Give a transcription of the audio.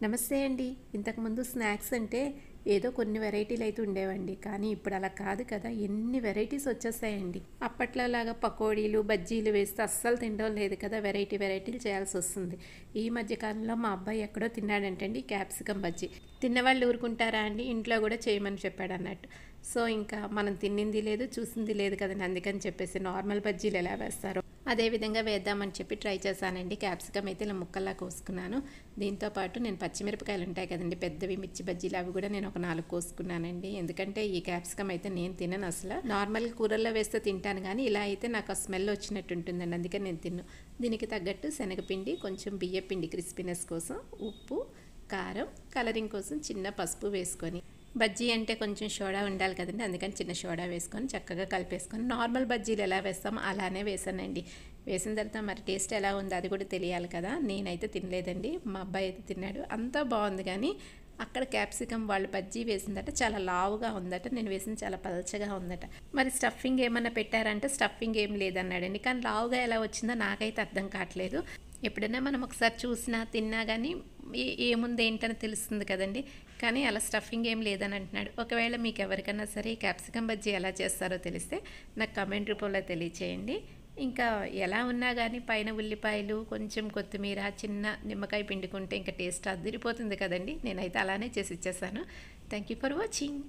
నమస్తే అండి. ఇంతకుముందు స్నాక్స్ అంటే ఏదో కొన్ని వెరైటీలు అయితే ఉండేవండి. కానీ ఇప్పుడు అలా కాదు కదా! ఎన్ని వెరైటీస్ వచ్చేసాయండి. అప్పట్లో లాగా పకోడీలు, బజ్జీలు వేస్తే అస్సలు తినడం లేదు కదా! వెరైటీలు చేయాల్సొస్తుంది. ఈ మధ్య కాలంలో మా అబ్బాయి ఎక్కడో తిన్నాడంటండి క్యాప్సికమ్ బజ్జీ. తిన్నవాళ్ళు ఊరుకుంటారా అండి? ఇంట్లో కూడా చేయమని చెప్పాడన్నట్టు. సో, ఇంకా మనం తిన్నింది లేదు, చూసింది లేదు కదండి. అందుకని చెప్పేసి నార్మల్ బజ్జీలు ఎలా వేస్తారో అదే విధంగా వేద్దామని చెప్పి ట్రై చేశానండి. క్యాప్సికమ్ అయితే ఇలా ముక్కల్లా కోసుకున్నాను. దీంతో పాటు నేను పచ్చిమిరపకాయలు ఉంటాయి కదండి, పెద్దవి మిర్చి బజ్జీలు, అవి కూడా నేను ఒక 4 కోసుకున్నానండి. ఎందుకంటే ఈ క్యాప్సికమ్ అయితే నేను తినను అసలు. నార్మల్ కూరల్లో వేస్తే తింటాను, కానీ ఇలా అయితే నాకు ఆ స్మెల్ వచ్చినట్టు ఉంటుందండి, అందుకని నేను తిన్ను. దీనికి తగ్గట్టు శనగపిండి, కొంచెం బియ్యపిండి క్రిస్పీనెస్ కోసం, ఉప్పు, కారం, కలరింగ్ కోసం చిన్న పసుపు వేసుకొని, బజ్జీ అంటే కొంచెం సోడా ఉండాలి కదండి, అందుకని చిన్న సోడా వేసుకొని చక్కగా కలిపేసుకొని నార్మల్ బజ్జీలు ఎలా వేస్తామో అలానే వేసానండి. వేసిన తర్వాత మరి టేస్ట్ ఎలా ఉందో అది కూడా తెలియాలి కదా. నేనైతే తినలేదండి, మా అబ్బాయి అయితే తిన్నాడు. అంతా బాగుంది, కానీ అక్కడ క్యాప్సికమ్ వాళ్ళు బజ్జీ వేసిందట చాలా లావుగా ఉందట, నేను వేసింది చాలా పలచగా ఉందట. మరి స్టఫింగ్ ఏమన్నా పెట్టారంటే స్టఫింగ్ ఏం లేదన్నాడండి. కానీ లావుగా ఎలా వచ్చిందో నాకైతే అర్థం కావట్లేదు. ఎప్పుడైనా మనం ఒకసారి చూసినా తిన్నా కానీ ఏముంది ఏంటని తెలుస్తుంది కదండి. కానీ అలా స్టఫింగ్ ఏం లేదని అంటున్నాడు. ఒకవేళ మీకు ఎవరికైనా సరే క్యాప్సికమ్ బజ్జీ ఎలా చేస్తారో తెలిస్తే నాకు కమెంట్ రూపంలో తెలియచేయండి. ఇంకా ఎలా ఉన్నా కానీ పైన ఉల్లిపాయలు, కొంచెం కొత్తిమీర, చిన్న నిమ్మకాయ పిండుకుంటే ఇంకా టేస్ట్ అదిరిపోతుంది కదండి. నేనైతే అలానే చేసి ఇచ్చేసాను. Thank you for watching.